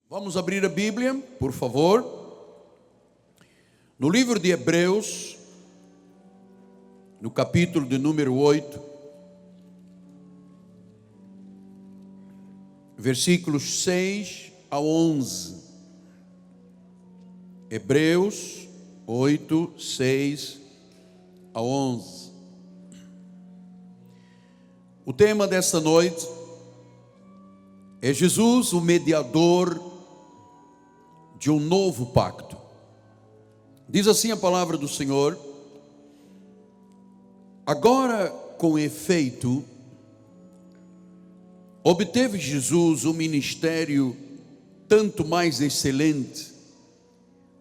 Vamos abrir a Bíblia, por favor, no livro de Hebreus, no capítulo de número 8, versículos 6 a 11. Hebreus 8, 6 a 11. O tema desta noite é Jesus, o mediador de um novo pacto. Diz assim a palavra do Senhor: agora, com efeito, obteve Jesus um ministério tanto mais excelente,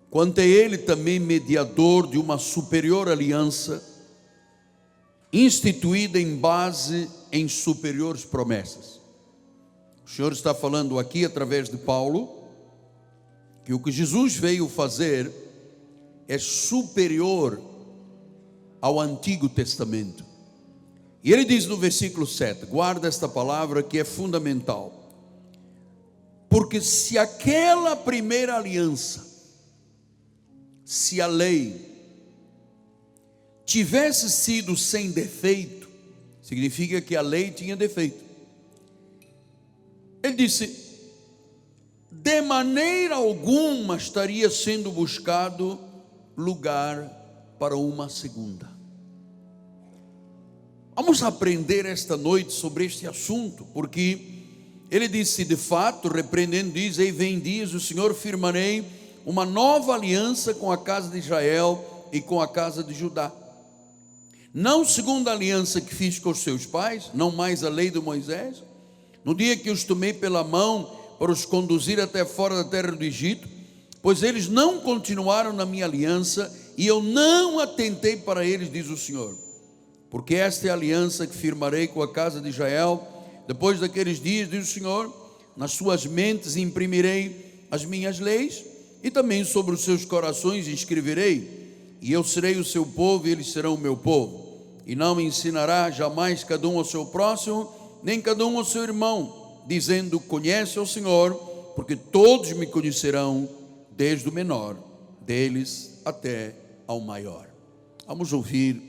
quanto é ele também mediador de uma superior aliança, instituída em base em superiores promessas. O Senhor está falando aqui através de Paulo que o que Jesus veio fazer é superior ao Antigo Testamento. E ele diz no versículo 7, guarda esta palavra que é fundamental: porque se aquela primeira aliança, se a lei tivesse sido sem defeito, significa que a lei tinha defeito. Ele disse: de maneira alguma estaria sendo buscado lugar para uma segunda. Vamos aprender esta noite sobre este assunto, porque ele disse, de fato, repreendendo, diz: ei, vem dias, o Senhor, firmarei uma nova aliança com a casa de Israel e com a casa de Judá, não segundo a aliança que fiz com os seus pais, não mais a lei de Moisés, no dia que os tomei pela mão para os conduzir até fora da terra do Egito, pois eles não continuaram na minha aliança, e eu não atentei para eles, diz o Senhor. Porque esta é a aliança que firmarei com a casa de Israel, depois daqueles dias, diz o Senhor, nas suas mentes imprimirei as minhas leis, e também sobre os seus corações escreverei, e eu serei o seu povo, e eles serão o meu povo. E não ensinará jamais cada um ao seu próximo, nem cada um ao seu irmão, dizendo: conhece ao Senhor, porque todos me conhecerão, desde o menor deles até ao maior. Vamos ouvir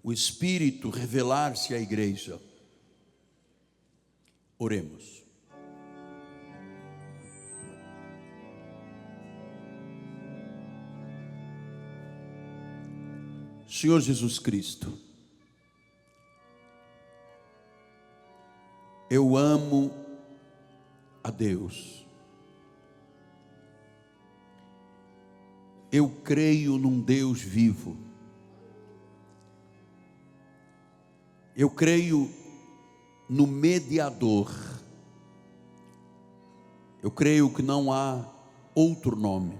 o Espírito revelar-se à igreja. Oremos. Senhor Jesus Cristo, eu amo a Deus. Eu creio num Deus vivo. Eu creio no mediador. Eu creio que não há outro nome,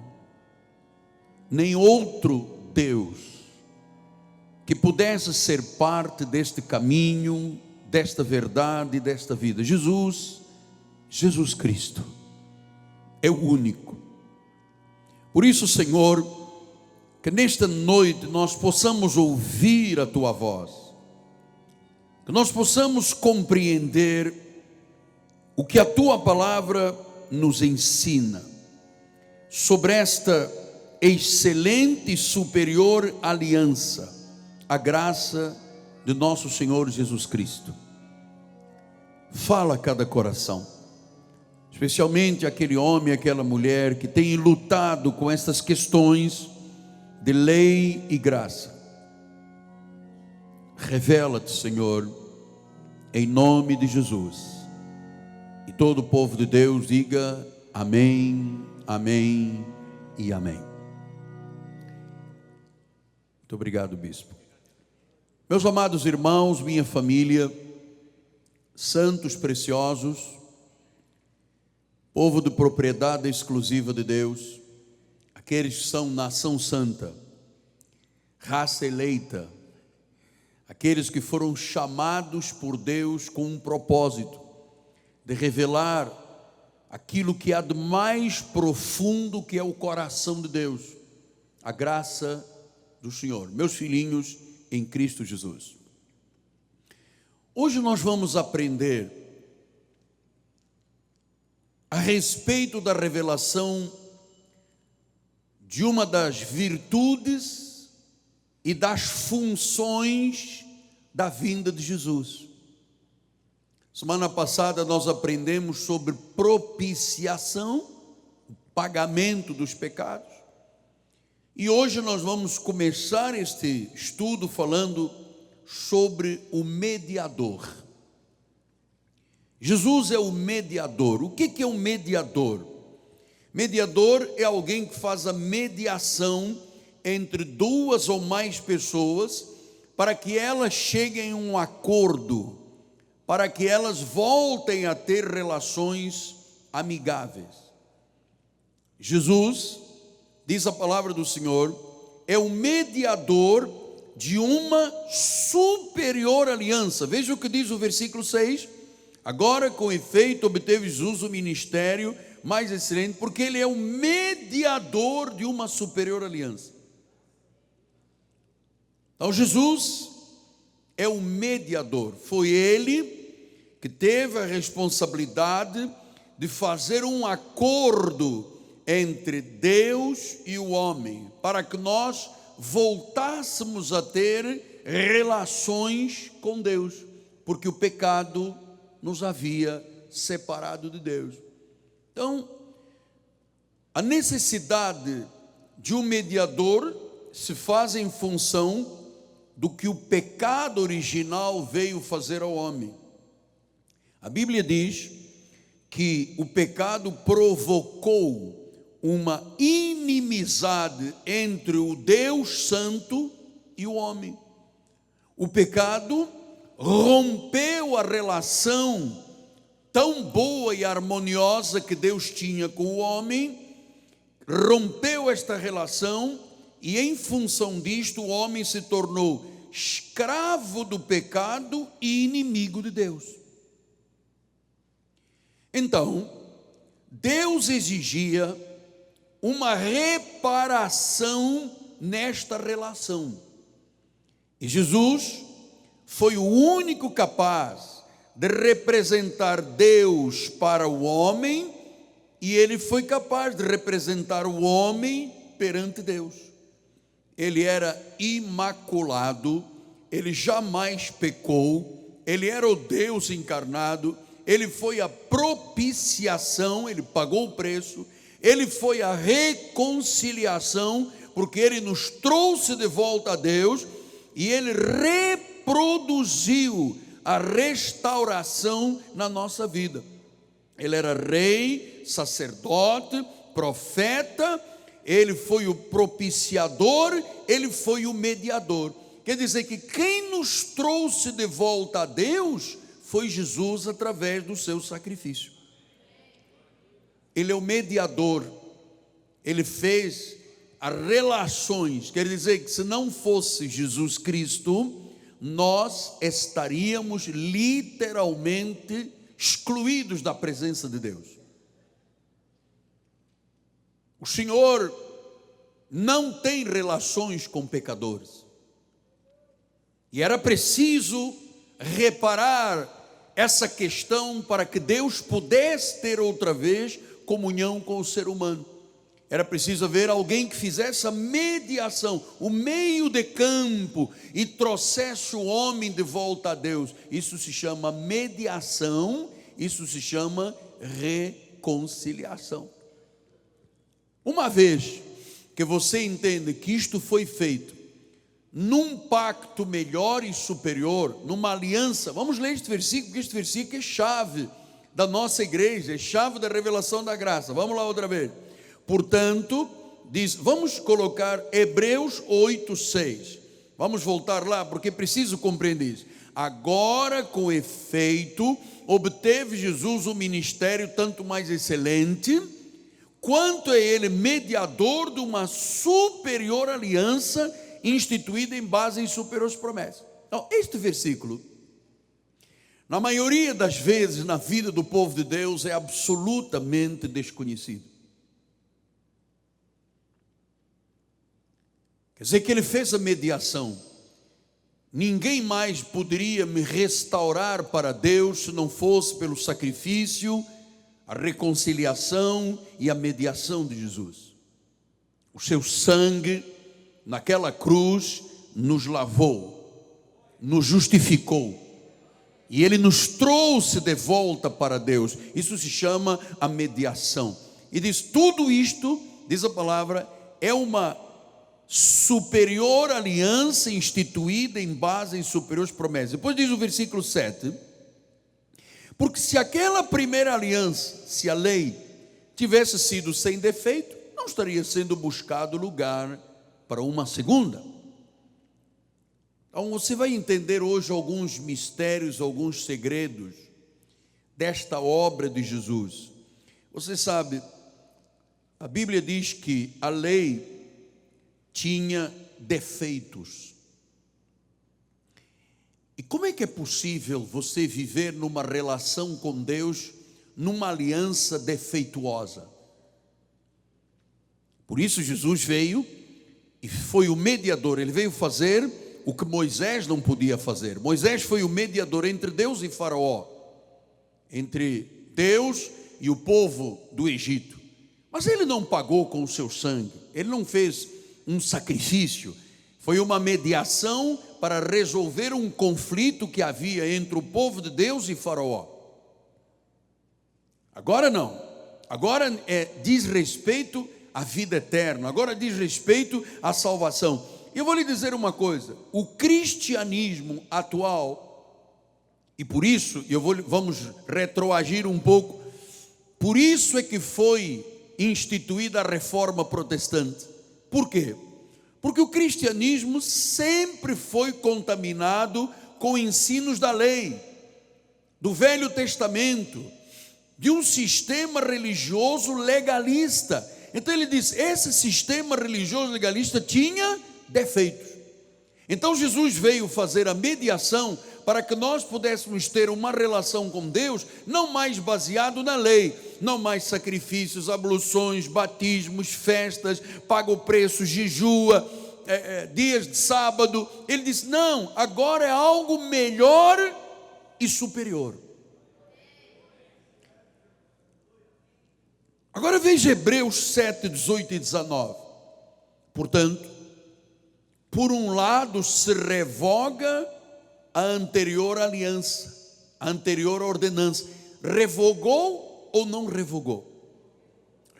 nem outro Deus que pudesse ser parte deste caminho, desta verdade, desta vida. Jesus Cristo é o único. Por isso, Senhor, que nesta noite nós possamos ouvir a Tua voz, que nós possamos compreender o que a Tua palavra nos ensina sobre esta excelente e superior aliança, a graça de nosso Senhor Jesus Cristo. Fala a cada coração, especialmente aquele homem, aquela mulher que tem lutado com estas questões de lei e graça. Revela-te, Senhor, em nome de Jesus. E todo o povo de Deus diga amém, amém e amém. Muito obrigado, bispo. Meus amados irmãos, minha família, santos preciosos, povo de propriedade exclusiva de Deus, aqueles que são nação santa, raça eleita, aqueles que foram chamados por Deus com um propósito de revelar aquilo que há de mais profundo, que é o coração de Deus, a graça do Senhor. Meus filhinhos em Cristo Jesus, hoje nós vamos aprender respeito da revelação de uma das virtudes e das funções da vinda de Jesus. Semana passada nós aprendemos sobre propiciação, o pagamento dos pecados. E hoje nós vamos começar este estudo falando sobre o mediador. Jesus é o mediador. O que é um mediador? Mediador é alguém que faz a mediação entre duas ou mais pessoas para que elas cheguem a um acordo, para que elas voltem a ter relações amigáveis. Jesus, diz a palavra do Senhor, é o mediador de uma superior aliança. Veja o que diz o versículo 6. Agora, com efeito, obteve Jesus o ministério mais excelente, porque ele é o mediador de uma superior aliança. Então Jesus é o mediador. Foi ele que teve a responsabilidade de fazer um acordo entre Deus e o homem, para que nós voltássemos a ter relações com Deus, porque o pecado nos havia separado de Deus. Então, a necessidade de um mediador se faz em função do que o pecado original veio fazer ao homem. A Bíblia diz que o pecado provocou uma inimizade entre o Deus Santo e o homem. O pecado rompeu a relação tão boa e harmoniosa que Deus tinha com o homem, rompeu esta relação e em função disto o homem se tornou escravo do pecado e inimigo de Deus. Então, Deus exigia uma reparação nesta relação. E Jesus foi o único capaz de representar Deus para o homem, e ele foi capaz de representar o homem perante Deus. Ele era imaculado, ele jamais pecou, ele era o Deus encarnado, ele foi a propiciação, ele pagou o preço, ele foi a reconciliação, porque ele nos trouxe de volta a Deus, e ele reproduziu a restauração na nossa vida. Ele era rei, sacerdote, profeta, ele foi o propiciador, ele foi o mediador. Quer dizer que quem nos trouxe de volta a Deus foi Jesus através do seu sacrifício. Ele é o mediador, ele fez as relações. Quer dizer que se não fosse Jesus Cristo, nós estaríamos literalmente excluídos da presença de Deus. O Senhor não tem relações com pecadores. E era preciso reparar essa questão para que Deus pudesse ter outra vez comunhão com o ser humano. Era preciso haver alguém que fizesse a mediação, o meio de campo, e trouxesse o homem de volta a Deus. Isso se chama mediação, isso se chama reconciliação. Uma vez que você entende que isto foi feito num pacto melhor e superior, numa aliança, vamos ler este versículo, porque este versículo é chave da nossa igreja, é chave da revelação da graça. Vamos lá outra vez. Portanto, diz, vamos colocar Hebreus 8:6. Vamos voltar lá, porque preciso compreender isso. Agora, com efeito, obteve Jesus um ministério tanto mais excelente, quanto é ele mediador de uma superior aliança, instituída em base em superiores promessas. Então, este versículo, na maioria das vezes na vida do povo de Deus, é absolutamente desconhecido. Quer dizer que ele fez a mediação. Ninguém mais poderia me restaurar para Deus se não fosse pelo sacrifício, a reconciliação e a mediação de Jesus. O seu sangue naquela cruz nos lavou, nos justificou. E Ele nos trouxe de volta para Deus. Isso se chama a mediação. E diz, tudo isto, diz a palavra, é uma superior aliança instituída em base em superiores promessas. Depois diz o versículo 7, porque se aquela primeira aliança, se a lei tivesse sido sem defeito, não estaria sendo buscado lugar para uma segunda. Então você vai entender hoje alguns mistérios, alguns segredos desta obra de Jesus. Você sabe, a Bíblia diz que a lei tinha defeitos. E como é que é possível você viver numa relação com Deus, numa aliança defeituosa? Por isso Jesus veio e foi o mediador. Ele veio fazer o que Moisés não podia fazer. Moisés foi o mediador entre Deus e Faraó, entre Deus e o povo do Egito. Mas ele não pagou com o seu sangue, ele não fez um sacrifício. Foi uma mediação para resolver um conflito que havia entre o povo de Deus e Faraó. Agora não, agora diz respeito à vida eterna, agora diz respeito à salvação. Eu vou lhe dizer uma coisa, o cristianismo atual, e por isso, vamos retroagir um pouco, por isso é que foi instituída a reforma protestante. Por quê? Porque o cristianismo sempre foi contaminado com ensinos da lei, do Velho Testamento, de um sistema religioso legalista. Então ele diz, esse sistema religioso legalista tinha defeitos. Então Jesus veio fazer a mediação para que nós pudéssemos ter uma relação com Deus, não mais baseado na lei, não mais sacrifícios, abluções, batismos, festas, paga o preço, jejua, dias de sábado. Ele disse, não, agora é algo melhor e superior. Agora veja Hebreus 7, 18 e 19. Portanto, por um lado se revoga a anterior aliança, a anterior ordenança. Revogou ou não revogou?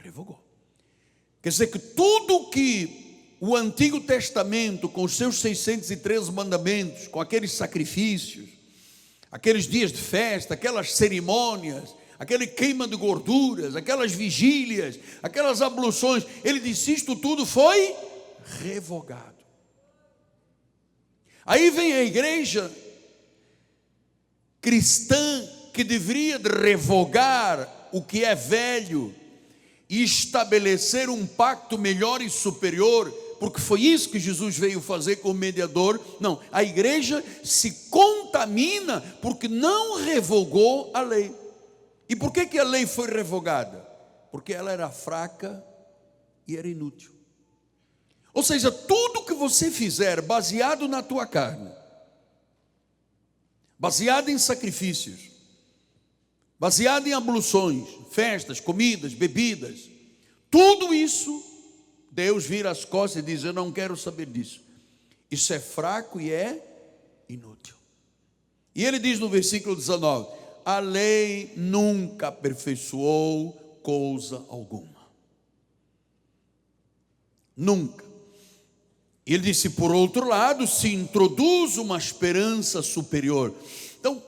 Revogou. Quer dizer que tudo que o Antigo Testamento, com os seus 613 mandamentos, com aqueles sacrifícios, aqueles dias de festa, aquelas cerimônias, aquele queima de gorduras, aquelas vigílias, aquelas abluções, ele disse, isto tudo foi revogado. Aí vem a igreja cristã que deveria de revogar o que é velho e estabelecer um pacto melhor e superior, porque foi isso que Jesus veio fazer com o mediador. Não, a igreja se contamina porque não revogou a lei. E por que a lei foi revogada? Porque ela era fraca e era inútil. Ou seja, tudo que você fizer baseado na tua carne, baseado em sacrifícios, baseado em abluções, festas, comidas, bebidas, tudo isso, Deus vira as costas e diz, eu não quero saber disso. Isso é fraco e é inútil. E ele diz no versículo 19, a lei nunca aperfeiçoou coisa alguma. Nunca. Ele disse, por outro lado, se introduz uma esperança superior. Então,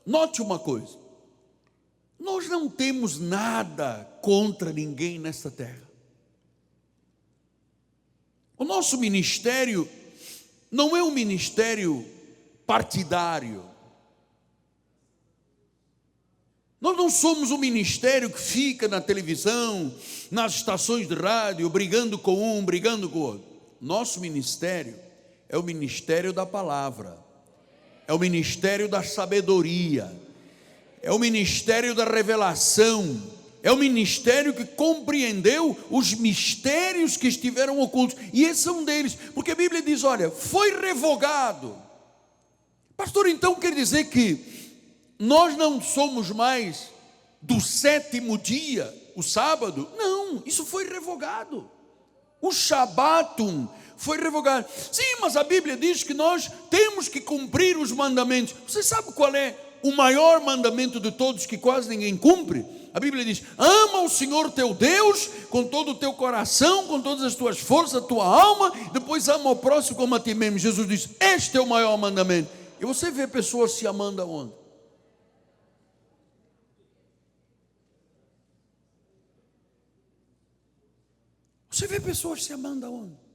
note uma coisa. Nós não temos nada contra ninguém nesta terra. O nosso ministério não é um ministério partidário. Nós não somos um ministério que fica na televisão, nas estações de rádio, brigando com um, brigando com o outro. Nosso ministério é o ministério da palavra, é o ministério da sabedoria, é o ministério da revelação, é o ministério que compreendeu os mistérios que estiveram ocultos, e esse é um deles, porque a Bíblia diz, olha, foi revogado. Pastor, então quer dizer que nós não somos mais do sétimo dia, o sábado. Não, isso foi revogado. O Shabatum foi revogado. Sim, mas a Bíblia diz que nós temos que cumprir os mandamentos. Você sabe qual é o maior mandamento de todos que quase ninguém cumpre? A Bíblia diz: ama o Senhor teu Deus com todo o teu coração, com todas as tuas forças, a tua alma. Depois ama o próximo como a ti mesmo. Jesus diz: este é o maior mandamento. E você vê pessoas se amando aonde? Você vê pessoas se amando aonde?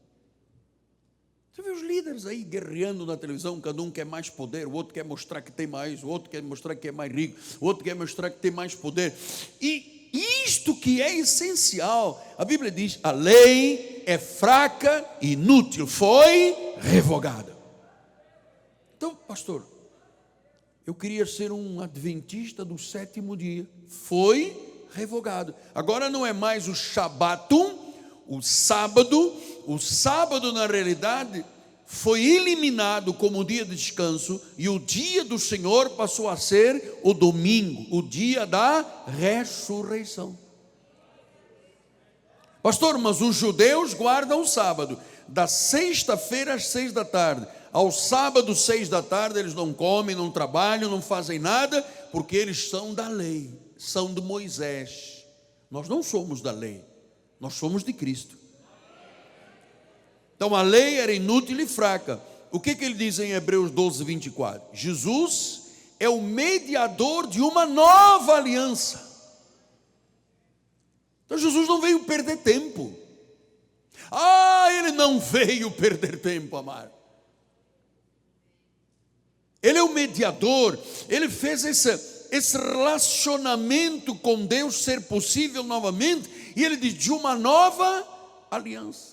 Você vê os líderes aí guerreando na televisão, cada um quer mais poder, o outro quer mostrar que tem mais, o outro quer mostrar que é mais rico, o outro quer mostrar que tem mais poder. E isto que é essencial, a Bíblia diz: a lei é fraca e inútil, foi revogada. Então, pastor, eu queria ser um adventista do sétimo dia, foi revogado. Agora não é mais o Shabatum, o sábado na realidade foi eliminado como dia de descanso, e o dia do Senhor passou a ser o domingo, o dia da ressurreição. Pastor, mas os judeus guardam o sábado, da sexta-feira às 6 da tarde, ao sábado 6 da tarde eles não comem, não trabalham, não fazem nada, porque eles são da lei, são de Moisés. Nós não somos da lei, nós somos de Cristo. Então a lei era inútil e fraca. O que ele diz em Hebreus 12, 24? Jesus é o mediador de uma nova aliança. Então Jesus não veio perder tempo. Ele não veio perder tempo, amado. Ele é o mediador. Ele fez esse relacionamento com Deus ser possível novamente. E ele diz: de uma nova aliança.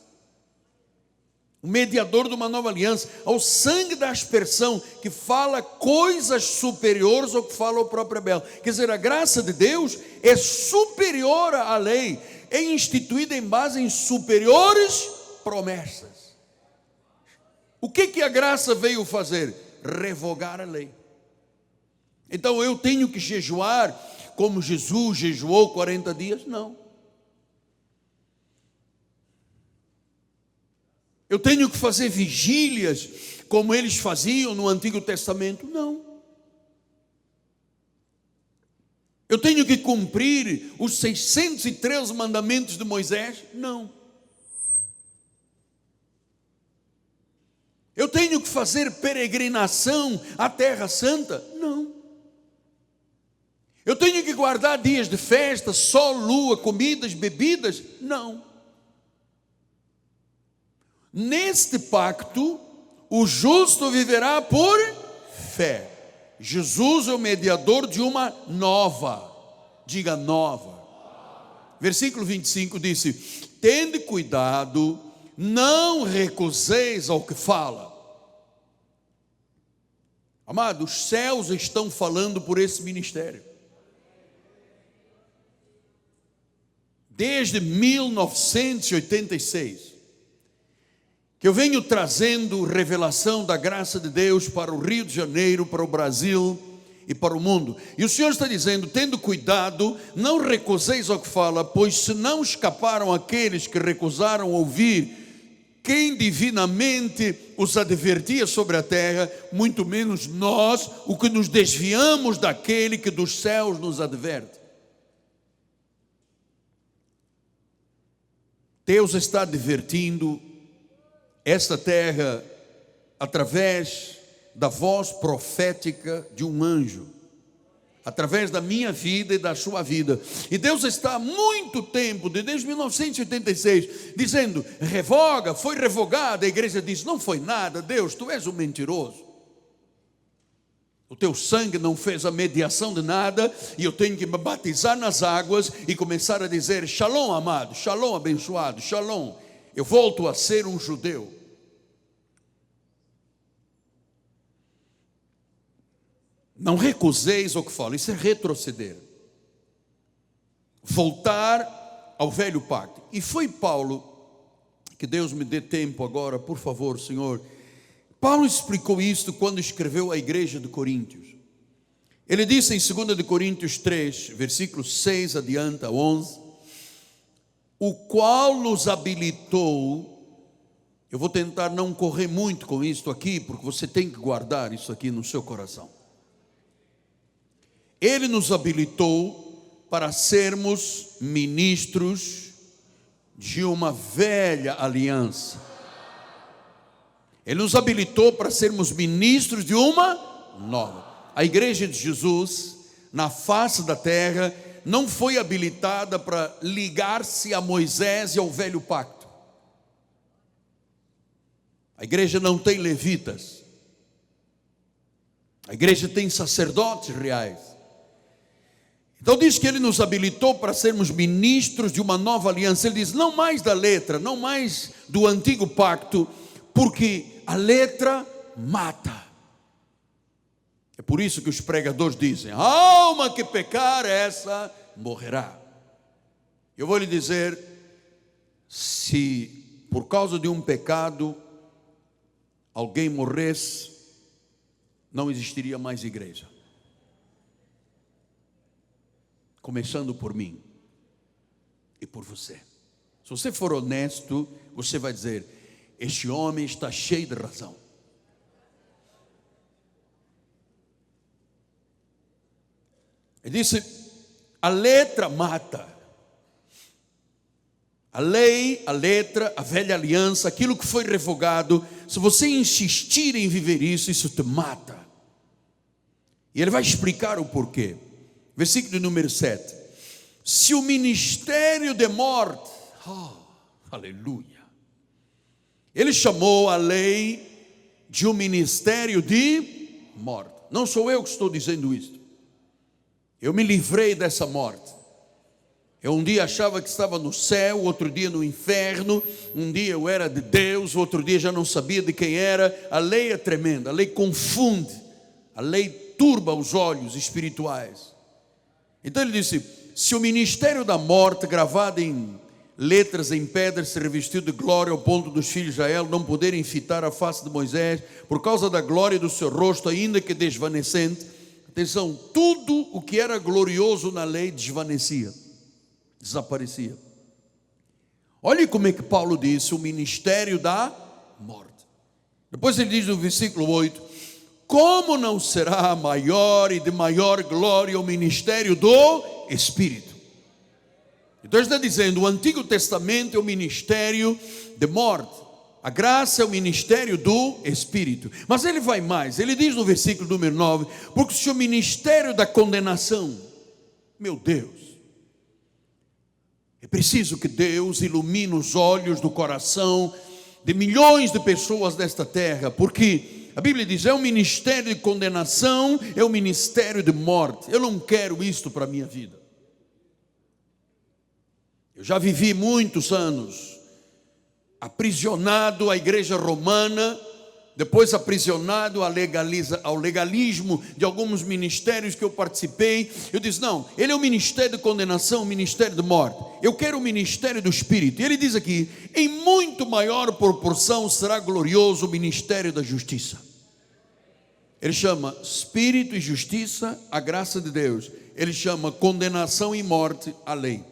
O mediador de uma nova aliança, ao sangue da aspersão, que fala coisas superiores ao que fala o próprio Abel. Quer dizer, a graça de Deus é superior à lei, é instituída em base em superiores promessas. O que a graça veio fazer? Revogar a lei. Então eu tenho que jejuar como Jesus jejuou 40 dias? Não. Eu tenho que fazer vigílias como eles faziam no Antigo Testamento? Não. Eu tenho que cumprir os 613 mandamentos de Moisés? Não. Eu tenho que fazer peregrinação à Terra Santa? Não. Eu tenho que guardar dias de festa, sol, lua, comidas, bebidas? Não. Neste pacto, o justo viverá por fé. Jesus é o mediador de uma nova, diga nova. Versículo 25 disse: tende cuidado, não recuseis ao que fala. Amado, os céus estão falando por esse ministério. Desde 1986. Que eu venho trazendo revelação da graça de Deus para o Rio de Janeiro, para o Brasil e para o mundo. E o Senhor está dizendo: tendo cuidado, não recuseis ao que fala, pois se não escaparam aqueles que recusaram ouvir quem divinamente os advertia sobre a terra, muito menos nós, o que nos desviamos daquele que dos céus nos adverte. Deus está advertindo esta terra através da voz profética de um anjo, através da minha vida e da sua vida. E Deus está há muito tempo, desde 1986, dizendo: revoga, foi revogada. A igreja diz: não foi nada. Deus, tu és um mentiroso. O teu sangue não fez a mediação de nada, e eu tenho que me batizar nas águas e começar a dizer: shalom, amado, shalom, abençoado, shalom. Eu volto a ser um judeu. Não recuseis o que fala, isso é retroceder, voltar ao velho pacto. E foi Paulo, que Deus me dê tempo agora, por favor, Senhor. Paulo explicou isto quando escreveu à igreja de Coríntios. Ele disse em 2 de Coríntios 3, versículo 6 adiante a 11, o qual nos habilitou. Eu vou tentar não correr muito com isto aqui, porque você tem que guardar isso aqui no seu coração. Ele nos habilitou para sermos ministros de uma velha aliança. Ele nos habilitou para sermos ministros de uma nova. A igreja de Jesus, na face da terra, não foi habilitada para ligar-se a Moisés e ao velho pacto. A igreja não tem levitas. A igreja tem sacerdotes reais. Então diz que ele nos habilitou para sermos ministros de uma nova aliança. Ele diz, não mais da letra, não mais do antigo pacto, porque a letra mata. É por isso que os pregadores dizem, a alma que pecar, essa morrerá. Eu vou lhe dizer, se por causa de um pecado alguém morresse, não existiria mais igreja. Começando por mim e por você. Se você for honesto, você vai dizer, este homem está cheio de razão. Ele disse, a letra mata. A lei, a letra, a velha aliança, aquilo que foi revogado, se você insistir em viver isso, isso te mata. E ele vai explicar o porquê. Versículo número 7. Se o ministério de morte, aleluia. Ele chamou a lei de um ministério de morte. Não sou eu que estou dizendo isto. Eu me livrei dessa morte. Eu um dia achava que estava no céu, outro dia no inferno, um dia eu era de Deus, outro dia já não sabia de quem era. A lei é tremenda, a lei confunde, a lei turba os olhos espirituais. Então ele disse, se o ministério da morte, gravado em letras em pedra, se revestiu de glória ao ponto dos filhos de Israel não poderem fitar a face de Moisés, por causa da glória do seu rosto, ainda que desvanecente. Atenção, tudo o que era glorioso na lei desvanecia, desaparecia. Olhe como é que Paulo disse, o ministério da morte. Depois ele diz no versículo 8, como não será maior e de maior glória o ministério do Espírito? Então ele está dizendo, o Antigo Testamento é o ministério de morte, a graça é o ministério do Espírito. Mas ele vai mais, ele diz no versículo número 9, porque se o ministério da condenação, meu Deus, é preciso que Deus ilumine os olhos do coração de milhões de pessoas desta terra, porque a Bíblia diz, é um ministério de condenação, é um ministério de morte. Eu não quero isto para a minha vida. Eu já vivi muitos anos aprisionado à igreja romana, depois aprisionado ao legalismo de alguns ministérios que eu participei. Eu disse, não, ele é o ministério de condenação, o ministério de morte. Eu quero o ministério do Espírito. E ele diz aqui, em muito maior proporção será glorioso o ministério da justiça. Ele chama Espírito e justiça a graça de Deus. Ele chama condenação e morte a lei.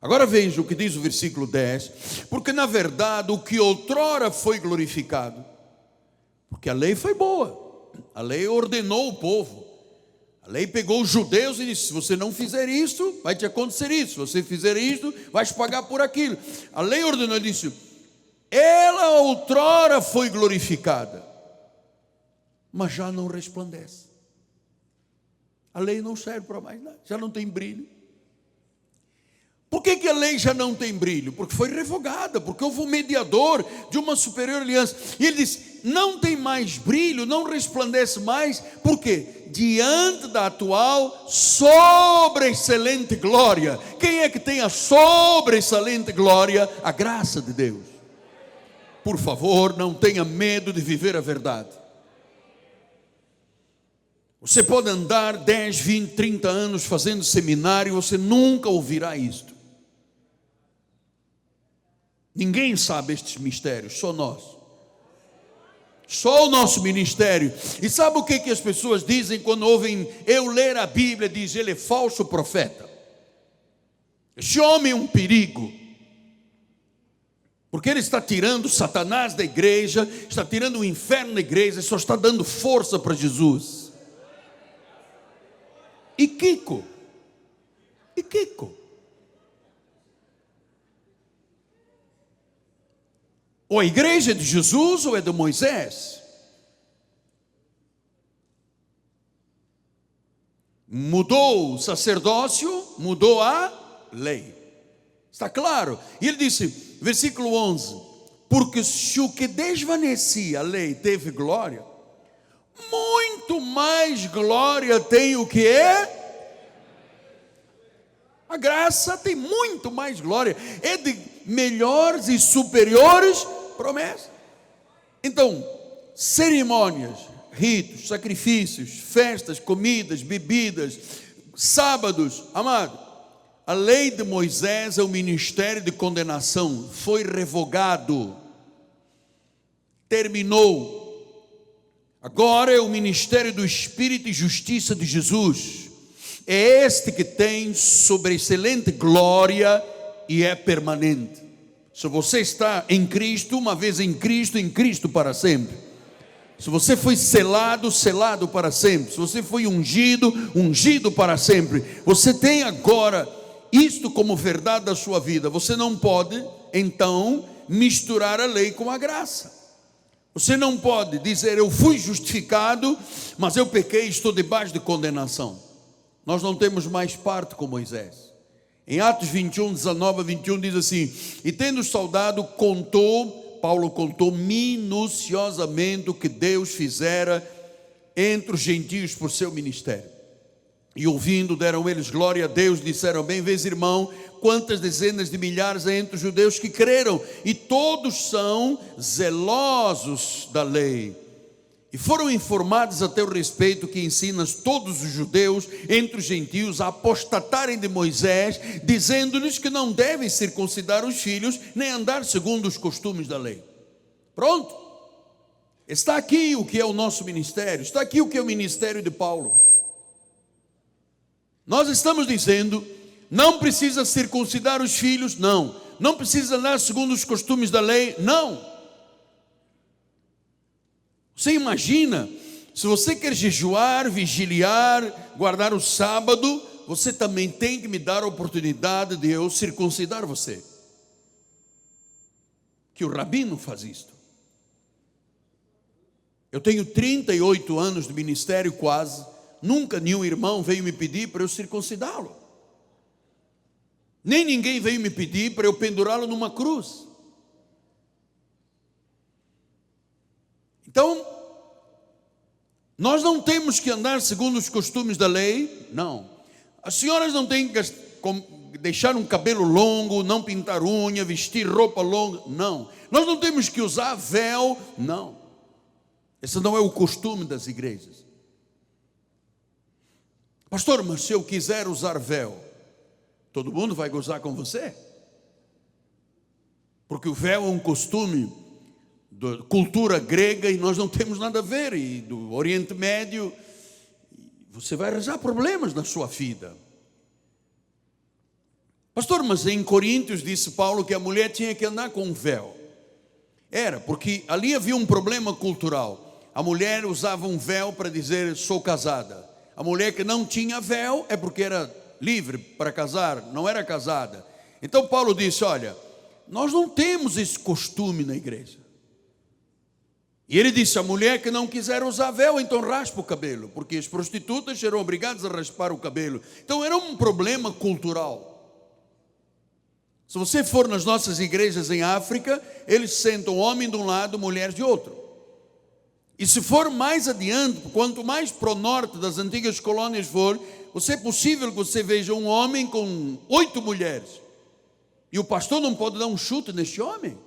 Agora veja o que diz o versículo 10. Porque na verdade o que outrora foi glorificado, porque a lei foi boa, a lei ordenou o povo, a lei pegou os judeus e disse, se você não fizer isso, vai te acontecer isso, se você fizer isso, vais pagar por aquilo. A lei ordenou, ele disse, ela outrora foi glorificada, mas já não resplandece. A lei não serve para mais nada, já não tem brilho. Por que a lei já não tem brilho? Porque foi revogada, porque houve um mediador de uma superior aliança. E ele diz, não tem mais brilho, não resplandece mais. Por quê? Diante da atual sobreexcelente glória. Quem é que tem a sobreexcelente glória? A graça de Deus. Por favor, não tenha medo de viver a verdade. Você pode andar 10, 20, 30 anos fazendo seminário, você nunca ouvirá isto. Ninguém sabe estes mistérios, só nós. Só o nosso ministério. E sabe o que as pessoas dizem quando ouvem eu ler a Bíblia? Diz, ele é falso profeta. Esse homem é um perigo. Porque ele está tirando Satanás da igreja, está tirando o inferno da igreja, só está dando força para Jesus. E Kiko? Ou a igreja é de Jesus ou é de Moisés? Mudou o sacerdócio, mudou a lei. Está claro? E ele disse, versículo 11: porque se o que desvanecia a lei teve glória, muito mais glória tem o que é? A graça tem muito mais glória, é de melhores e superiores promessas. Então, cerimônias, ritos, sacrifícios, festas, comidas, bebidas, sábados, amado, a lei de Moisés é o ministério de condenação, foi revogado, terminou. Agora é o ministério do Espírito e Justiça de Jesus. É este que tem sobreexcelente glória e é permanente. Se você está em Cristo, uma vez em Cristo para sempre. Se você foi selado, selado para sempre. Se você foi ungido, ungido para sempre. Você tem agora isto como verdade da sua vida. Você não pode, então, misturar a lei com a graça. Você não pode dizer, eu fui justificado, mas eu pequei e estou debaixo de condenação. Nós não temos mais parte com Moisés. Em Atos 21, 19 a 21 diz assim, e tendo saudado, Paulo contou minuciosamente o que Deus fizera entre os gentios por seu ministério. E ouvindo, deram eles glória a Deus, disseram, bem vês, irmão, quantas dezenas de milhares há entre os judeus que creram, e todos são zelosos da lei. E foram informados a teu respeito que ensinas todos os judeus entre os gentios a apostatarem de Moisés, dizendo-lhes que não devem circuncidar os filhos, nem andar segundo os costumes da lei. Pronto. Está aqui o que é o nosso ministério, está aqui o que é o ministério de Paulo. Nós estamos dizendo, não precisa circuncidar os filhos, não. Não precisa andar segundo os costumes da lei, não. Você imagina, se você quer jejuar, vigiliar, guardar o sábado, você também tem que me dar a oportunidade de eu circuncidar você. Que o rabino faz isto. Eu tenho 38 anos de ministério quase, nunca nenhum irmão veio me pedir para eu circuncidá-lo. Nem ninguém veio me pedir para eu pendurá-lo numa cruz. Então, nós não temos que andar segundo os costumes da lei, não. As senhoras não têm que deixar um cabelo longo, não pintar unha, vestir roupa longa, não. Nós não temos que usar véu, não. Esse não é o costume das igrejas. Pastor, mas se eu quiser usar véu, todo mundo vai gozar com você? Porque o véu é um costume da cultura grega e nós não temos nada a ver, e do Oriente Médio. Você vai arranjar problemas na sua vida. Pastor, mas em Coríntios disse Paulo que a mulher tinha que andar com um véu. Era, porque ali havia um problema cultural. A mulher usava um véu para dizer sou casada. A mulher que não tinha véu é porque era livre para casar, não era casada. Então Paulo disse, olha, nós não temos esse costume na igreja. E ele disse, a mulher que não quiser usar véu, então raspa o cabelo, porque as prostitutas eram obrigadas a raspar o cabelo. Então era um problema cultural. Se você for nas nossas igrejas em África, eles sentam homem de um lado, mulher de outro. E se for mais adiante, quanto mais para o norte das antigas colônias for, é possível que você veja um homem com 8 mulheres. E o pastor não pode dar um chute neste homem.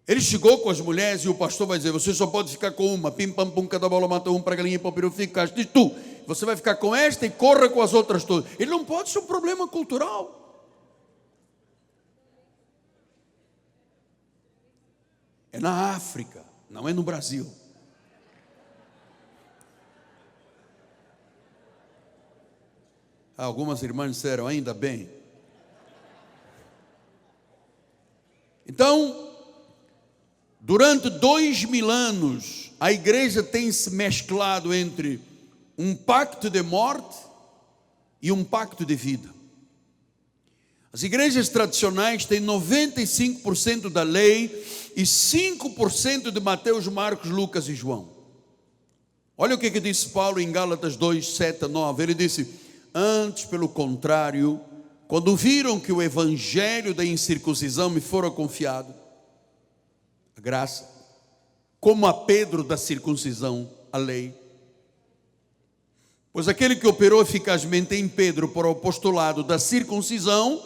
Ele chegou com as mulheres e o pastor vai dizer, você só pode ficar com uma, pim, pam, pum, cada bola mata um, para galinha, para o peru, fica, diz tu, você vai ficar com esta e corra com as outras todas. Ele não pode ser um problema cultural. É na África. não é no Brasil. Algumas irmãs disseram, ainda bem. Então, durante 2000 anos, a igreja tem se mesclado entre um pacto de morte e um pacto de vida. As igrejas tradicionais têm 95% da lei e 5% de Mateus, Marcos, Lucas e João. Olha o que disse Paulo em Gálatas 2, 7 a 9. Ele disse, antes, pelo contrário, quando viram que o evangelho da incircuncisão me fora confiado, a graça, como a Pedro da circuncisão, a lei. Pois aquele que operou eficazmente em Pedro para o apostolado da circuncisão,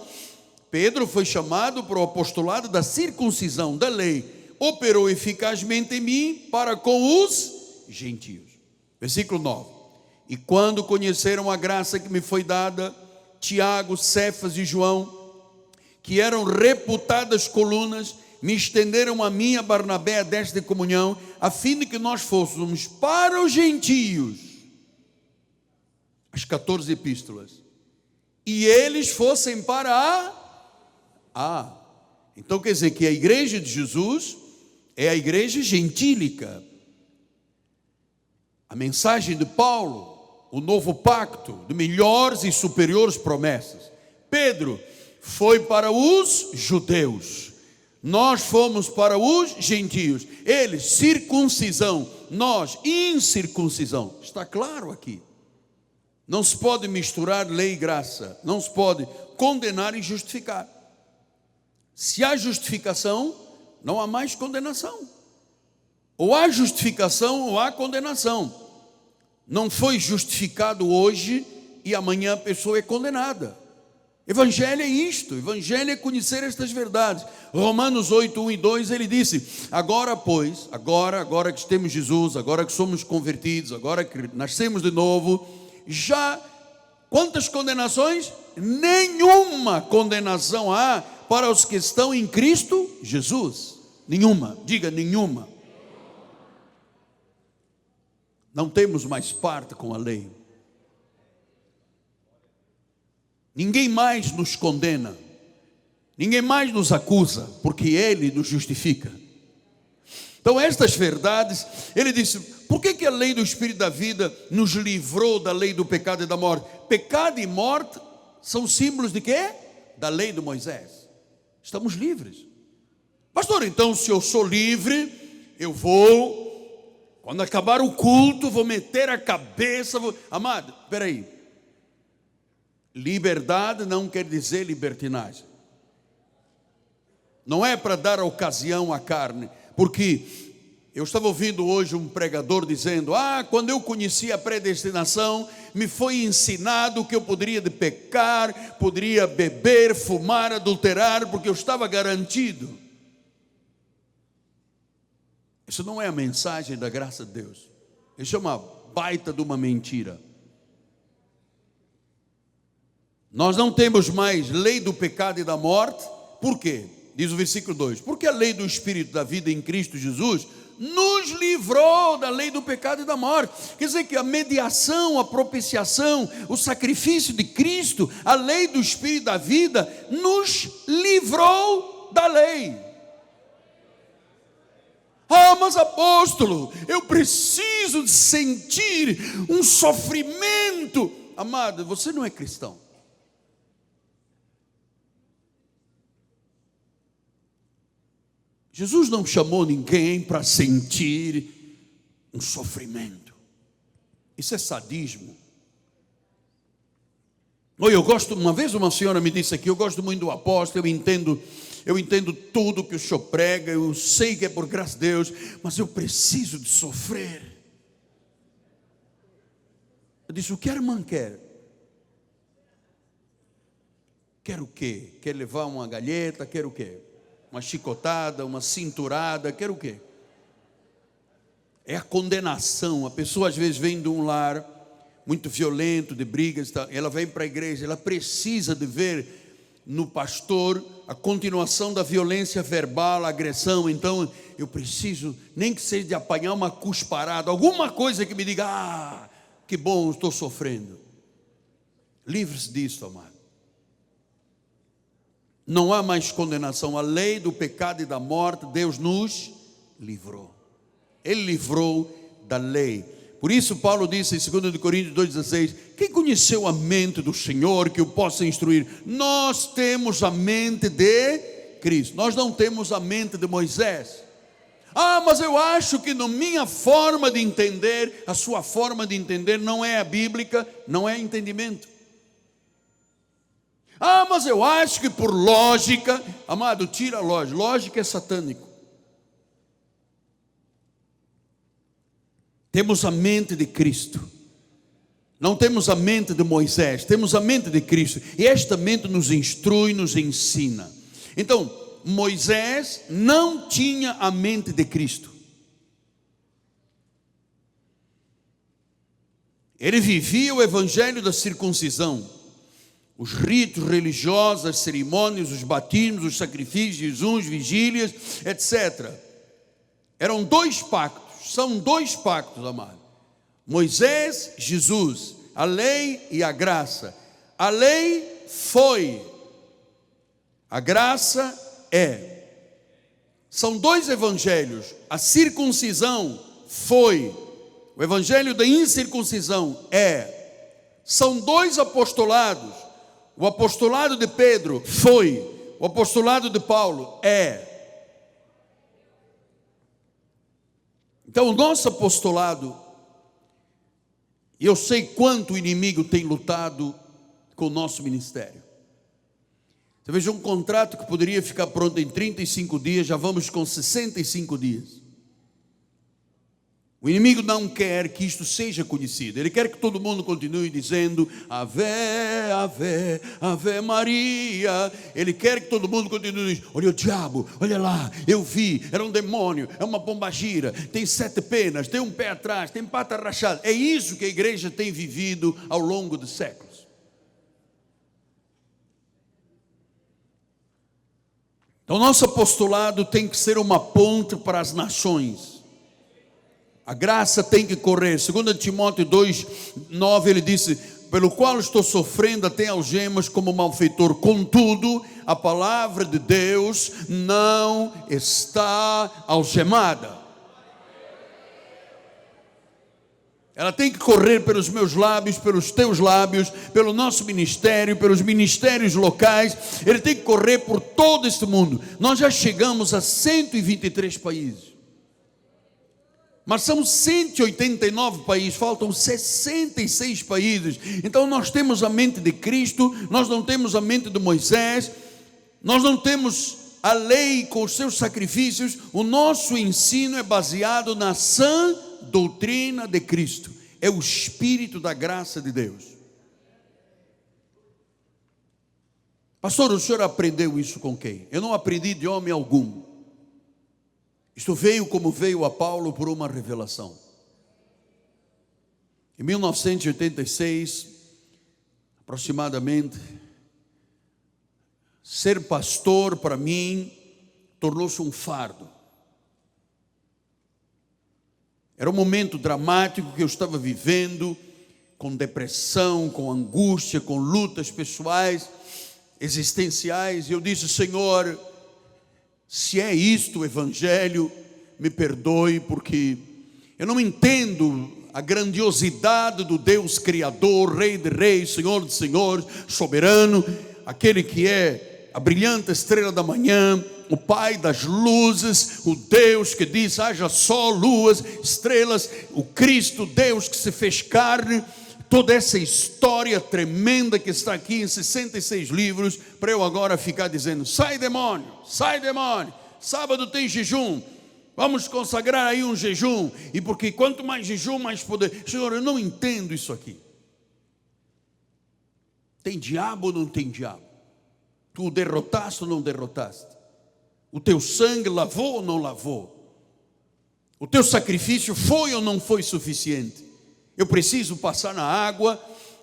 Pedro foi chamado para o apostolado da circuncisão, da lei, operou eficazmente em mim para com os gentios. Versículo 9. E quando conheceram a graça que me foi dada, Tiago, Cefas e João, que eram reputadas colunas, me estenderam a mim, a Barnabé, a destra de comunhão, a fim de que nós fôssemos para os gentios, as 14 epístolas, e eles fossem para então quer dizer que a igreja de Jesus é a igreja gentílica. A mensagem de Paulo, o novo pacto, de melhores e superiores promessas. Pedro foi para os judeus, nós fomos para os gentios. Eles, circuncisão, nós, incircuncisão. Está claro aqui. Não se pode misturar lei e graça, não se pode condenar e justificar. Se há justificação, não há mais condenação. Ou há justificação ou há condenação. Não foi justificado hoje e amanhã a pessoa é condenada. Evangelho é isto, evangelho é conhecer estas verdades. Romanos 8, 1 e 2, ele disse, agora pois, agora que temos Jesus, agora que somos convertidos, agora que nascemos de novo, já, quantas condenações? Nenhuma condenação há para os que estão em Cristo Jesus. Nenhuma, diga nenhuma. Não temos mais parte com a lei. Ninguém mais nos condena, ninguém mais nos acusa, porque Ele nos justifica. Então estas verdades, ele disse, por que a lei do Espírito da vida nos livrou da lei do pecado e da morte? Pecado e morte são símbolos de quê? Da lei de Moisés. Estamos livres. Pastor, então se eu sou livre, eu vou, quando acabar o culto, vou meter a cabeça, Amado, espera aí. Liberdade não quer dizer libertinagem. Não é para dar ocasião à carne, porque eu estava ouvindo hoje um pregador dizendo, quando eu conheci a predestinação, me foi ensinado que eu poderia pecar, poderia beber, fumar, adulterar, porque eu estava garantido. Isso não é a mensagem da graça de Deus. Isso é uma baita de uma mentira. Nós não temos mais lei do pecado e da morte. Por quê? Diz o versículo 2, porque a lei do Espírito da vida em Cristo Jesus nos livrou da lei do pecado e da morte. Quer dizer que a mediação, a propiciação, o sacrifício de Cristo, a lei do Espírito da vida, nos livrou da lei. Mas apóstolo, eu preciso de sentir um sofrimento. Amado, você não é cristão. Jesus não chamou ninguém para sentir um sofrimento. Isso é sadismo. Eu gosto, uma vez uma senhora me disse aqui, eu gosto muito do apóstolo, eu entendo tudo que o senhor prega, eu sei que é por graça de Deus, mas eu preciso de sofrer. Eu disse, o que a irmã quer? Quer o quê? Quer levar uma galheta? Quer o quê? Uma chicotada, uma cinturada, quer o quê? É a condenação. A pessoa às vezes vem de um lar muito violento, de brigas, ela vem para a igreja, ela precisa de ver no pastor a continuação da violência verbal, a agressão. Então eu preciso, nem que seja de apanhar uma cusparada, alguma coisa que me diga: que bom, estou sofrendo. Livre-se disso, amado. Não há mais condenação. A lei do pecado e da morte, Deus nos livrou. Ele livrou da lei. Por isso Paulo disse em 2 Coríntios 2,16: quem conheceu a mente do Senhor que o possa instruir? Nós temos a mente de Cristo. Nós não temos a mente de Moisés. Mas eu acho que na minha forma de entender, a sua forma de entender não é a bíblica, não é entendimento. Mas eu acho que por lógica. Amado, tira a lógica. Lógica é satânico. Temos a mente de Cristo. Não temos a mente de Moisés, temos a mente de Cristo. E esta mente nos instrui, nos ensina. Então, Moisés não tinha a mente de Cristo. Ele vivia o evangelho da circuncisão, os ritos religiosos, as cerimônias, os batismos, os sacrifícios, jejuns, vigílias, etc. Eram 2 pactos, são 2 pactos, amado. Moisés, Jesus, a lei e a graça. A lei foi, a graça é. São 2 evangelhos. A circuncisão foi, o evangelho da incircuncisão é. São 2 apostolados. O apostolado de Pedro foi, o apostolado de Paulo é. Então o nosso apostolado, e eu sei quanto o inimigo tem lutado com o nosso ministério. Você veja, um contrato que poderia ficar pronto em 35 dias, já vamos com 65 dias. O inimigo não quer que isto seja conhecido. Ele quer que todo mundo continue dizendo Ave, Ave, Ave Maria. Ele quer que todo mundo continue dizendo: olha o diabo, olha lá, eu vi, era um demônio, é uma pombagira, tem 7 penas, tem um pé atrás, tem pata rachada. É isso que a igreja tem vivido ao longo dos séculos. Então nosso apostolado tem que ser uma ponte para as nações. A graça tem que correr. 2 Timóteo 2,9 ele disse: pelo qual estou sofrendo até algemas como malfeitor, contudo a palavra de Deus não está algemada. Ela tem que correr pelos meus lábios, pelos teus lábios, pelo nosso ministério, pelos ministérios locais. Ele tem que correr por todo este mundo. Nós já chegamos a 123 países. Mas são 189 países, faltam 66 países. Então nós temos a mente de Cristo, nós não temos a mente de Moisés, nós não temos a lei com os seus sacrifícios. O nosso ensino é baseado na sã doutrina de Cristo. É o Espírito da graça de Deus. Pastor, o senhor aprendeu isso com quem? Eu não aprendi de homem algum. Isto veio como veio a Paulo por uma revelação. Em 1986, aproximadamente, ser pastor para mim tornou-se um fardo. Era um momento dramático que eu estava vivendo, com depressão, com angústia, com lutas pessoais, existenciais. E eu disse: Senhor, se é isto o evangelho, me perdoe, porque eu não entendo a grandiosidade do Deus Criador, Rei de reis, Senhor de senhores, soberano, aquele que é a brilhante estrela da manhã, o Pai das luzes, o Deus que diz haja sol, luas, estrelas, o Cristo, Deus que se fez carne. Toda essa história tremenda que está aqui em 66 livros, para eu agora ficar dizendo: sai demônio, sábado tem jejum, vamos consagrar aí um jejum, e porque quanto mais jejum, mais poder. Senhor, eu não entendo isso aqui. Tem diabo ou não tem diabo? Tu o derrotaste ou não derrotaste? O teu sangue lavou ou não lavou? O teu sacrifício foi ou não foi suficiente? Eu preciso passar na água,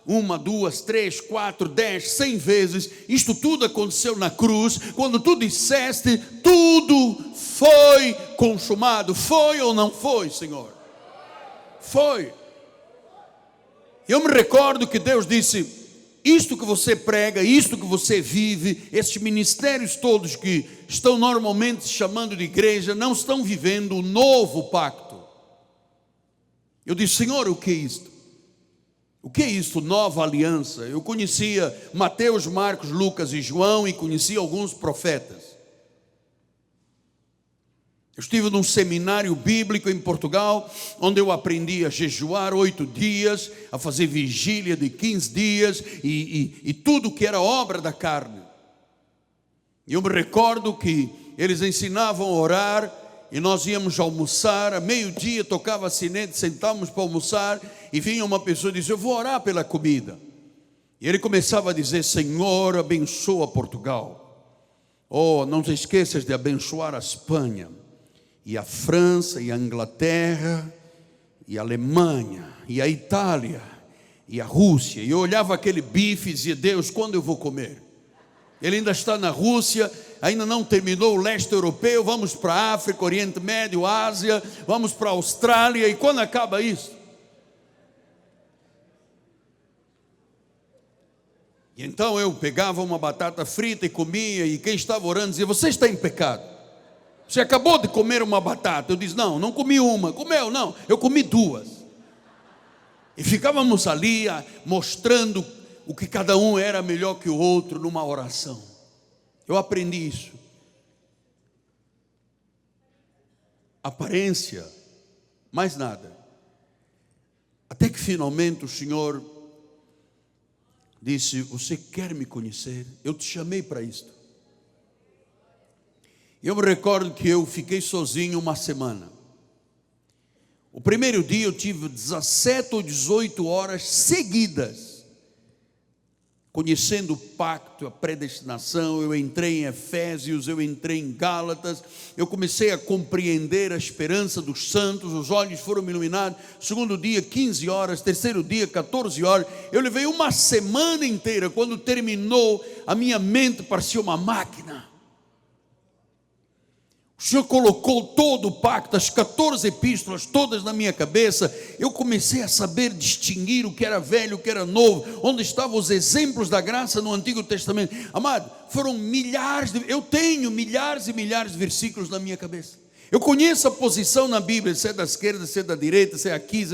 1, 2, 3, 4, 10, 100 vezes. Isto tudo aconteceu na cruz, quando tu disseste, tudo foi consumado. Foi ou não foi, Senhor? Foi. Eu me recordo que Deus disse, isto que você prega, isto que você vive, esses ministérios todos que estão normalmente se chamando de igreja, não estão vivendo o novo pacto. Eu disse, Senhor, o que é isto? O que é isto, nova aliança? Eu conhecia Mateus, Marcos, Lucas e João e conhecia alguns profetas. Eu estive num seminário bíblico em Portugal, onde eu aprendi a jejuar 8 dias, a fazer vigília de 15 dias e tudo que era obra da carne. E eu me recordo que eles ensinavam a orar e nós íamos almoçar, a meio-dia tocava sinete, sentávamos para almoçar e vinha uma pessoa e dizia, eu vou orar pela comida. E ele começava a dizer, Senhor, abençoa Portugal. Oh, não te esqueças de abençoar a Espanha, e a França, e a Inglaterra, e a Alemanha, e a Itália, e a Rússia. E eu olhava aquele bife e dizia, Deus, quando eu vou comer? Ele ainda está na Rússia, ainda não terminou o leste europeu, vamos para a África, Oriente Médio, Ásia, vamos para a Austrália, e quando acaba isso? E então eu pegava uma batata frita e comia, e quem estava orando dizia, você está em pecado. Você acabou de comer uma batata. Eu disse, não comi uma. Comeu? Não, eu comi 2. E ficávamos ali mostrando o que cada um era melhor que o outro numa oração. Eu aprendi isso. Aparência, mais nada. Até que finalmente o Senhor disse, você quer me conhecer? Eu te chamei para isto. Eu me recordo que eu fiquei sozinho uma semana. O primeiro dia eu tive 17 ou 18 horas seguidas, conhecendo o pacto, a predestinação. Eu entrei em Efésios, eu entrei em Gálatas, eu comecei a compreender a esperança dos santos, os olhos foram me iluminados. Segundo dia, 15 horas, terceiro dia, 14 horas. Eu levei uma semana inteira. Quando terminou, a minha mente parecia uma máquina. O Senhor colocou todo o pacto, as 14 epístolas, todas na minha cabeça. Eu comecei a saber distinguir o que era velho, o que era novo, onde estavam os exemplos da graça no Antigo Testamento. Amado, foram eu tenho milhares e milhares de versículos na minha cabeça. Eu conheço a posição na Bíblia, se é da esquerda, se é da direita, se é aqui,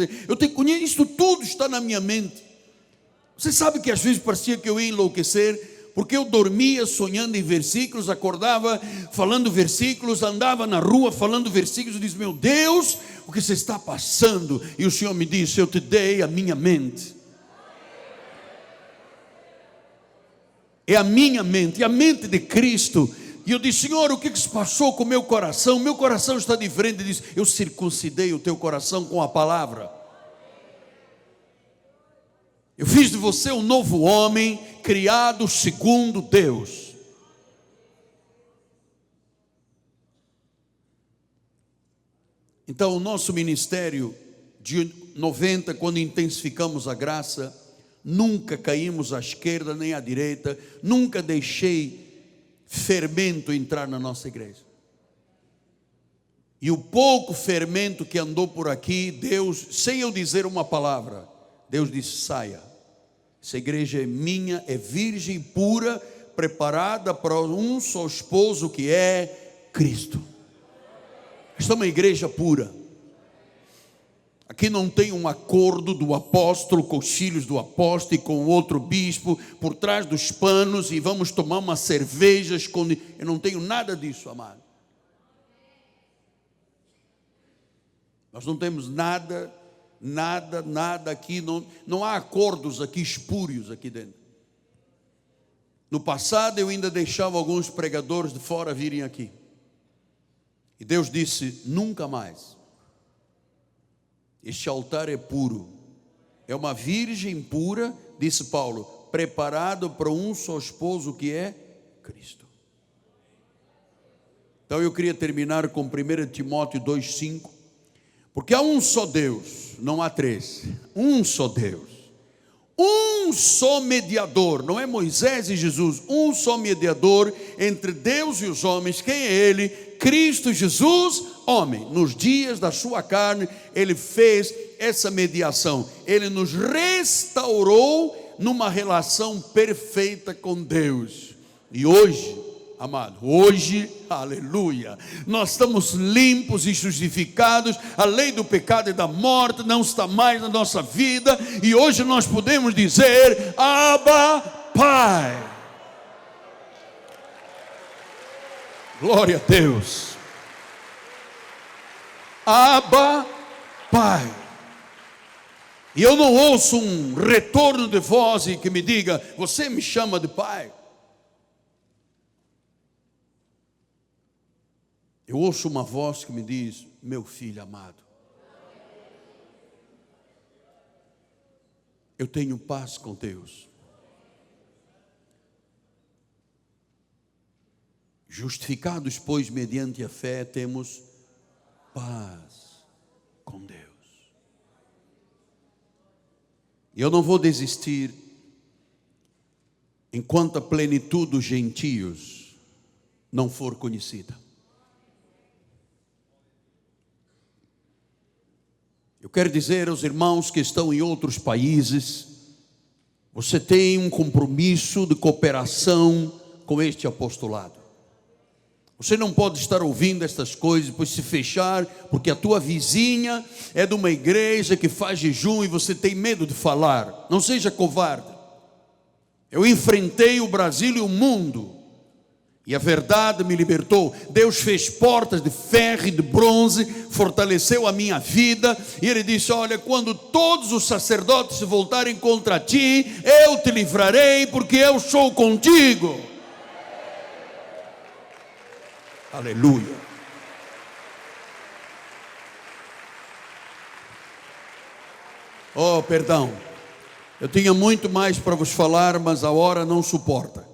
conheço, isso tudo está na minha mente. Você sabe que às vezes parecia que eu ia enlouquecer, porque eu dormia sonhando em versículos, acordava falando versículos, andava na rua falando versículos, e disse, meu Deus, o que você está passando? E o Senhor me disse, eu te dei a minha mente. É a minha mente, é a mente de Cristo. E eu disse, Senhor, o que se passou com o meu coração? Meu coração está diferente. Ele disse, eu circuncidei o teu coração com a palavra. Eu fiz de você um novo homem, criado segundo Deus. Então o nosso ministério de 90, quando intensificamos a graça, nunca caímos à esquerda nem à direita, nunca deixei fermento entrar na nossa igreja. E o pouco fermento que andou por aqui, Deus, sem eu dizer uma palavra, Deus disse, saia. Essa igreja é minha, é virgem pura, preparada para um só esposo que é Cristo. Esta é uma igreja pura. Aqui não tem um acordo do apóstolo com os filhos do apóstolo e com outro bispo por trás dos panos e vamos tomar uma cerveja escondida. Eu não tenho nada disso, amado. Nós não temos nada aqui, não há acordos aqui espúrios aqui dentro. No passado eu ainda deixava alguns pregadores de fora virem aqui. E Deus disse, nunca mais. Este altar é puro. É uma virgem pura, disse Paulo, preparado para um só esposo que é Cristo. Então eu queria terminar com 1 Timóteo 2,5. Porque há um só Deus, não há três, um só Deus, um só mediador, não é Moisés e Jesus, um só mediador entre Deus e os homens. Quem é ele? Cristo Jesus, homem. Nos dias da sua carne, ele fez essa mediação, ele nos restaurou numa relação perfeita com Deus. E hoje, amado, hoje, aleluia, nós estamos limpos e justificados. A lei do pecado e da morte não está mais na nossa vida, e hoje nós podemos dizer: Abba, Pai. Glória a Deus. Abba, Pai. E eu não ouço um retorno de voz que me diga: você me chama de pai. Eu ouço uma voz que me diz: meu filho amado, eu tenho paz com Deus. Justificados, pois, mediante a fé, temos paz com Deus. E eu não vou desistir enquanto a plenitude dos gentios não for conhecida. Eu quero dizer aos irmãos que estão em outros países: você tem um compromisso de cooperação com este apostolado. Você não pode estar ouvindo estas coisas, depois se fechar, porque a tua vizinha é de uma igreja que faz jejum e você tem medo de falar. Não seja covarde. Eu enfrentei o Brasil e o mundo, e a verdade me libertou. Deus fez portas de ferro e de bronze, fortaleceu a minha vida, e Ele disse: olha, quando todos os sacerdotes se voltarem contra ti, eu te livrarei, porque eu sou contigo. Aleluia. Oh, perdão. Eu tinha muito mais para vos falar, mas a hora não suporta.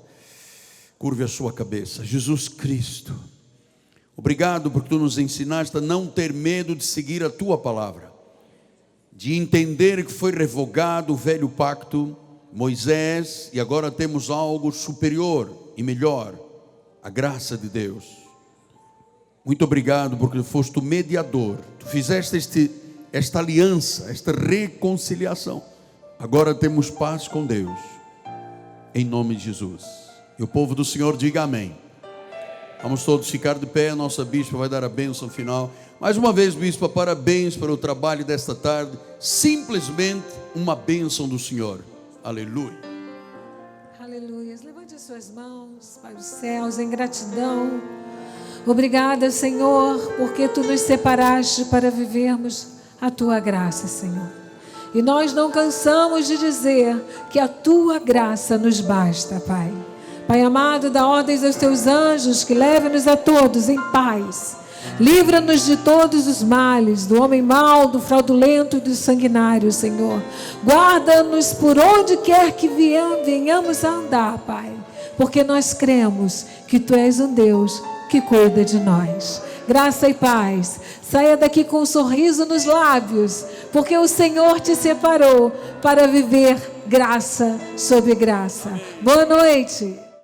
Curve a sua cabeça. Jesus Cristo, obrigado porque tu nos ensinaste a não ter medo de seguir a tua palavra, de entender que foi revogado o velho pacto, Moisés, e agora temos algo superior e melhor, a graça de Deus. Muito obrigado porque foste o mediador, tu fizeste esta aliança, esta reconciliação. Agora temos paz com Deus, em nome de Jesus. E o povo do Senhor diga amém. Vamos todos ficar de pé. A nossa bispa vai dar a bênção final. Mais uma vez, bispa, parabéns pelo trabalho desta tarde. Simplesmente uma bênção do Senhor. Aleluia. Aleluia. Levante as suas mãos para os céus em gratidão. Obrigada, Senhor, porque tu nos separaste para vivermos a tua graça, Senhor. E nós não cansamos de dizer que a tua graça nos basta, Pai. Pai amado, dá ordens aos teus anjos que levem-nos a todos em paz. Livra-nos de todos os males, do homem mau, do fraudulento e do sanguinário, Senhor. Guarda-nos por onde quer que venhamos a andar, Pai. Porque nós cremos que tu és um Deus que cuida de nós. Graça e paz. Saia daqui com um sorriso nos lábios, porque o Senhor te separou para viver graça sobre graça. Boa noite.